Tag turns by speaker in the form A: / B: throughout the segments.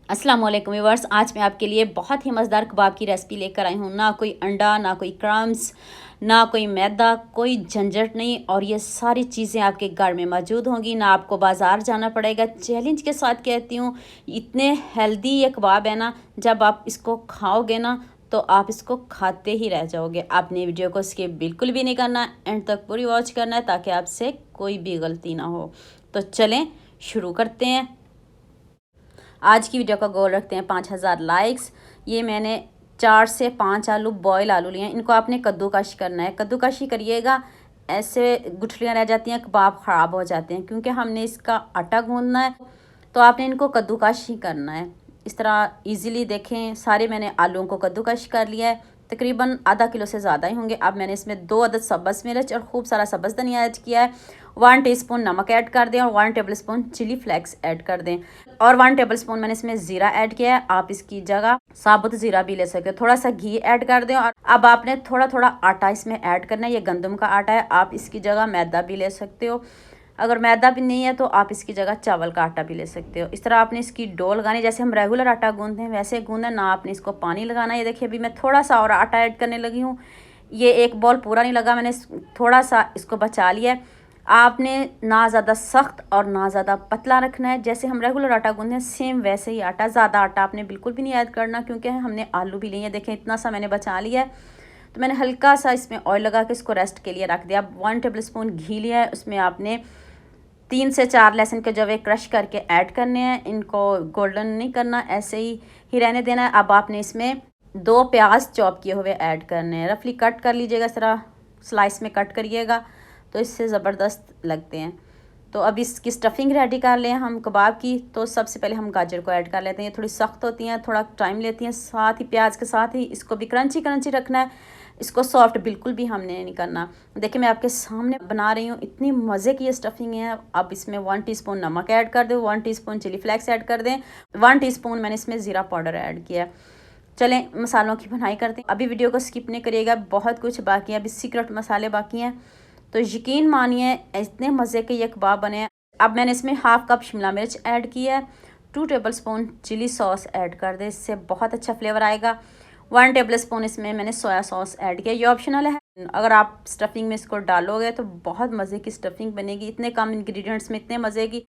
A: अस्सलाम वालेकुम व्यूअर्स। आज मैं आपके लिए बहुत ही मज़ेदार कबाब की रेसिपी लेकर आई हूँ। ना कोई अंडा, ना कोई क्रम्स, ना कोई मैदा, कोई झंझट नहीं, और ये सारी चीज़ें आपके घर में मौजूद होंगी। ना आपको बाज़ार जाना पड़ेगा। चैलेंज के साथ कहती हूँ, इतने हेल्दी ये कबाब है ना, जब आप इसको खाओगे ना तो आप इसको खाते ही रह जाओगे। आपने वीडियो को स्किप बिल्कुल भी नहीं करना, एंड तक पूरी वॉच करना है ताकि आपसे कोई भी गलती ना हो। तो चलें शुरू करते हैं। आज की वीडियो का गोल रखते हैं 5000 लाइक्स। ये मैंने 4 से 5 आलू, बॉयल आलू लिए हैं। इनको आपने कद्दूकश करना है। कद्दूकश करिएगा, ऐसे गुठलियाँ रह जाती हैं, कबाब ख़राब हो जाते हैं, क्योंकि हमने इसका आटा गूंदना है। तो आपने इनको कद्दूकश ही करना है। इस तरह इजीली देखें, सारे मैंने आलूओं को कद्दूकश कर लिया है। तकरीबन आधा किलो से ज़्यादा ही होंगे। अब मैंने इसमें 2 अदद सब्ज़ मिर्च और खूब सारा सब्ज़ धनिया ऐड किया है। 1 टीस्पून नमक ऐड कर दें और 1 टेबलस्पून चिली फ्लेक्स ऐड कर दें, और 1 टेबलस्पून मैंने इसमें ज़ीरा ऐड किया है। आप इसकी जगह साबुत ज़ीरा भी ले सकते हो। थोड़ा सा घी ऐड कर दें, और अब आपने थोड़ा थोड़ा आटा इसमें ऐड करना है। ये गंदम का आटा है। आप इसकी जगह मैदा भी ले सकते हो। अगर मैदा भी नहीं है तो आप इसकी जगह चावल का आटा भी ले सकते हो। इस तरह आपने इसकी डो लगानी, जैसे हम रेगुलर आटा गूंदते हैं वैसे गूंदना, ना आपने इसको पानी लगाना। ये देखिए, अभी मैं थोड़ा सा और आटा ऐड करने लगी हूँ। ये एक बॉल पूरा नहीं लगा, मैंने थोड़ा सा इसको बचा लिया है। आपने ना ज़्यादा सख्त और ना ज़्यादा पतला रखना है। जैसे हम रेगुलर आटा गूंदते हैं सेम वैसे ही आटा। ज़्यादा आटा आपने बिल्कुल भी नहीं ऐड करना, क्योंकि हमने आलू भी लिए हैं। देखें, इतना सा मैंने बचा लिया है। तो मैंने हल्का सा इसमें ऑयल लगा के इसको रेस्ट के लिए रख दिया। अब 1 टेबलस्पून घी लिया है, उसमें आपने 3 से 4 लहसुन के जवे क्रश करके ऐड करने हैं। इनको गोल्डन नहीं करना, ऐसे ही रहने देना है। अब आपने इसमें 2 प्याज चॉप किए हुए ऐड करने हैं। रफली कट कर लीजिएगा, इस तरह स्लाइस में कट करिएगा, तो इससे ज़बरदस्त लगते हैं। तो अब इसकी स्टफ़िंग रेडी कर लें हम कबाब की। तो सबसे पहले हम गाजर को ऐड कर लेते हैं। ये थोड़ी सख्त होती हैं, थोड़ा टाइम लेती हैं। साथ ही प्याज के साथ ही इसको भी क्रंची क्रंची रखना है। इसको सॉफ्ट बिल्कुल भी हमने नहीं करना। देखिए, मैं आपके सामने बना रही हूँ, इतनी मज़े की ये स्टफ़िंग है। अब इसमें 1 टीस्पून नमक ऐड कर दें, 1 टीस्पून चिली फ्लेक्स ऐड कर दें, 1 टीस्पून मैंने इसमें ज़ीरा पाउडर ऐड किया। चलें मसालों की बनाई करते हैं। अभी वीडियो को स्किप नहीं करिएगा, बहुत कुछ बाकी है, अभी सीक्रेट मसाले बाकी हैं। तो यकीन मानिए, इतने मज़े के ये कबाब बने हैं। अब मैंने इसमें हाफ़ कप शिमला मिर्च ऐड किया है। 2 टेबलस्पून चिली सॉस ऐड कर दें, इससे बहुत अच्छा फ्लेवर आएगा। 1 टेबलस्पून इसमें मैंने सोया सॉस ऐड किया। ये ऑप्शनल है, अगर आप स्टफ़िंग में इसको डालोगे तो बहुत मज़े की स्टफ़िंग बनेगी। इतने कम इंग्रेडिएंट्स में इतने मज़े की।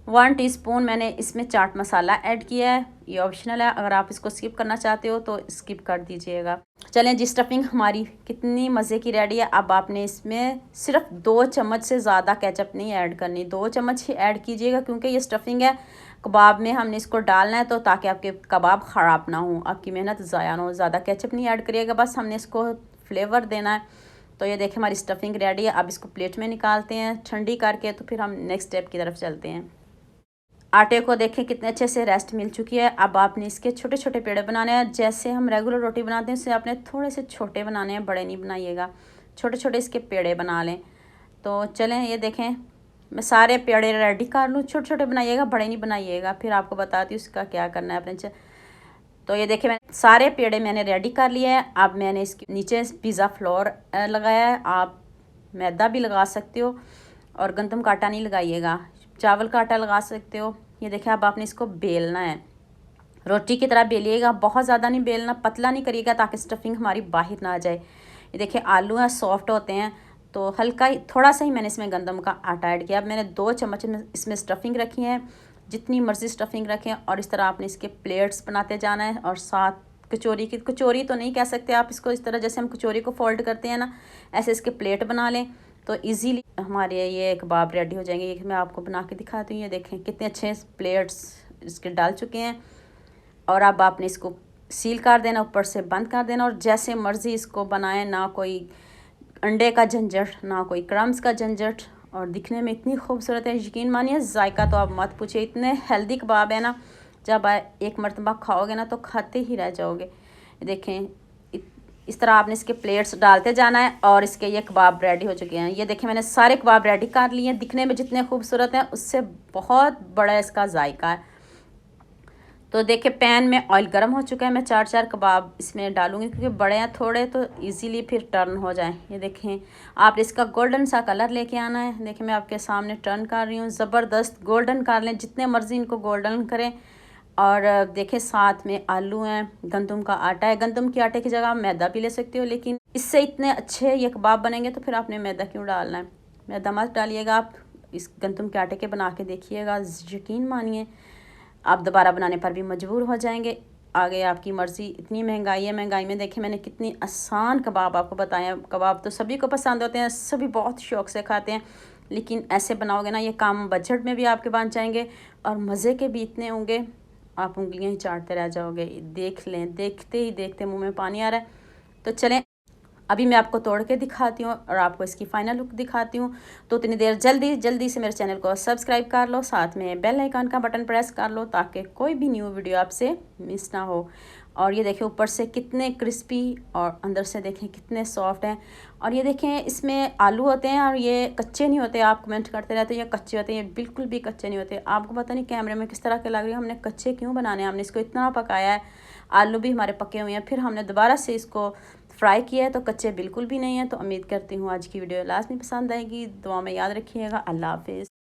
A: 1 टीस्पून मैंने इसमें चाट मसाला ऐड किया है। ये ऑप्शनल है, अगर आप इसको स्किप करना चाहते हो तो स्किप कर दीजिएगा। चलें जी, स्टफ़िंग हमारी कितनी मज़े की रेडी है। अब आपने इसमें सिर्फ 2 चम्मच से ज़्यादा केचप नहीं ऐड करनी, 2 चम्मच ही ऐड कीजिएगा, क्योंकि ये स्टफ़िंग है कबाब में हमने इसको डालना है, तो ताकि आपके कबाब ख़राब ना हो, आपकी मेहनत ज़ाया ना हो। ज़्यादा केचप नहीं ऐड करिएगा, बस हमने इसको फ्लेवर देना है। तो ये देखिए, हमारी स्टफ़िंग रेडी है। अब इसको प्लेट में निकालते हैं ठंडी करके, तो फिर हम नेक्स्ट स्टेप की तरफ चलते हैं। आटे को देखें कितने अच्छे से रेस्ट मिल चुकी है। अब आपने इसके छोटे छोटे पेड़े बनाने हैं। जैसे हम रेगुलर रोटी बनाते हैं उससे आपने थोड़े से छोटे बनाने हैं, बड़े नहीं बनाइएगा। छोटे छोटे इसके पेड़े बना लें। तो चलें, ये देखें, मैं सारे पेड़े रेडी कर लूँ। छोटे छोटे बनाइएगा, बड़े नहीं बनाइएगा, फिर आपको बताती हूँ उसका क्या करना है अपने। तो ये देखिए, मैं सारे पेड़े मैंने रेडी कर लिए हैं। अब मैंने इसके नीचे पिज़्ज़ा फ्लोर लगाया है। आप मैदा भी लगा सकते हो, और गंदम का आटा नहीं लगाइएगा, चावल का आटा लगा सकते हो। ये देखिए, अब आपने इसको बेलना है, रोटी की तरह बेलिएगा। बहुत ज़्यादा नहीं बेलना, पतला नहीं करिएगा, ताकि स्टफ़िंग हमारी बाहर ना आ जाए। ये देखिए, आलू हैं, सॉफ्ट होते हैं, तो हल्का ही थोड़ा सा ही मैंने इसमें गंदम का आटा ऐड किया। अब मैंने 2 चम्मच इसमें स्टफ़िंग रखी है, जितनी मर्ज़ी स्टफ़िंग रखें। और इस तरह आपने इसके प्लेट्स बनाते जाना है। और साथ कचौरी की, कचौरी तो नहीं कह सकते आप इसको, इस तरह जैसे हम कचौरी को फोल्ड करते हैं ना, ऐसे इसके प्लेट बना लें, तो इजीली हमारे ये कबाब रेडी हो जाएंगे। ये मैं आपको बना के दिखाती हूँ। ये देखें कितने अच्छे प्लेट्स इसके डाल चुके हैं। और अब आपने इसको सील कर देना, ऊपर से बंद कर देना, और जैसे मर्ज़ी इसको बनाएं। ना कोई अंडे का झंझट, ना कोई क्रम्स का झंझट, और दिखने में इतनी खूबसूरत है। यकीन मानिए, जायका तो आप मत पूछिए, इतने हेल्दी कबाब है ना, जब एक मरतबा खाओगे ना तो खाते ही रह जाओगे। देखें, इस तरह आपने इसके प्लेट्स डालते जाना है, और इसके ये कबाब रेडी हो चुके हैं। ये देखें, मैंने सारे कबाब रेडी कर लिए हैं। दिखने में जितने खूबसूरत हैं उससे बहुत बड़ा इसका जायका है। तो देखिए, पैन में ऑयल गर्म हो चुका है। मैं 4 कबाब इसमें डालूंगी, क्योंकि बड़े हैं थोड़े, तो इजीली फिर टर्न हो जाए। ये देखें, आप इसका गोल्डन सा कलर लेके आना है। देखिए, मैं आपके सामने टर्न कर रही हूँ। ज़बरदस्त गोल्डन कर लें, जितने मर्ज़ी इनको गोल्डन करें। और देखें साथ में आलू हैं, गंदम का आटा है। गंदम के आटे की जगह आप मैदा भी ले सकते हो, लेकिन इससे इतने अच्छे ये कबाब बनेंगे तो फिर आपने मैदा क्यों डालना है। मैदा मत डालिएगा, आप इस गंदम के आटे के बना के देखिएगा, यकीन मानिए आप दोबारा बनाने पर भी मजबूर हो जाएंगे। आगे आपकी मर्ज़ी। इतनी महंगाई है, महंगाई में देखें मैंने कितनी आसान कबाब आपको बताया। कबाब तो सभी को पसंद होते हैं, सभी बहुत शौक़ से खाते हैं, लेकिन ऐसे बनाओगे ना ये कम बजट में भी आपके बन जाएंगे और मज़े के भी इतने होंगे, आप उंगलियां ही चाटते रह जाओगे। देख लें, देखते ही देखते मुंह में पानी आ रहा है। तो चलें अभी मैं आपको तोड़ के दिखाती हूँ और आपको इसकी फ़ाइनल लुक दिखाती हूँ। तो इतनी देर जल्दी से मेरे चैनल को सब्सक्राइब कर लो, साथ में बेल आइकन का बटन प्रेस कर लो ताकि कोई भी न्यू वीडियो आपसे मिस ना हो। और ये देखें ऊपर से कितने क्रिस्पी और अंदर से देखें कितने सॉफ्ट हैं। और ये देखें इसमें आलू होते हैं और ये कच्चे नहीं होते। आप कमेंट करते रहते हैं ये कच्चे होते हैं, ये बिल्कुल भी कच्चे नहीं होते। आपको पता नहीं कैमरे में किस तरह के लग रहे हैं, हमने कच्चे क्यों बनाने हैं। हमने इसको इतना पकाया है, आलू भी हमारे पके हुए हैं, फिर हमने दोबारा से इसको फ्राई किया है तो कच्चे बिल्कुल भी नहीं है। तो उम्मीद करती हूँ आज की वीडियो लाजमी पसंद आएगी। दुआ में याद रखिएगा। अल्लाह हाफिज़।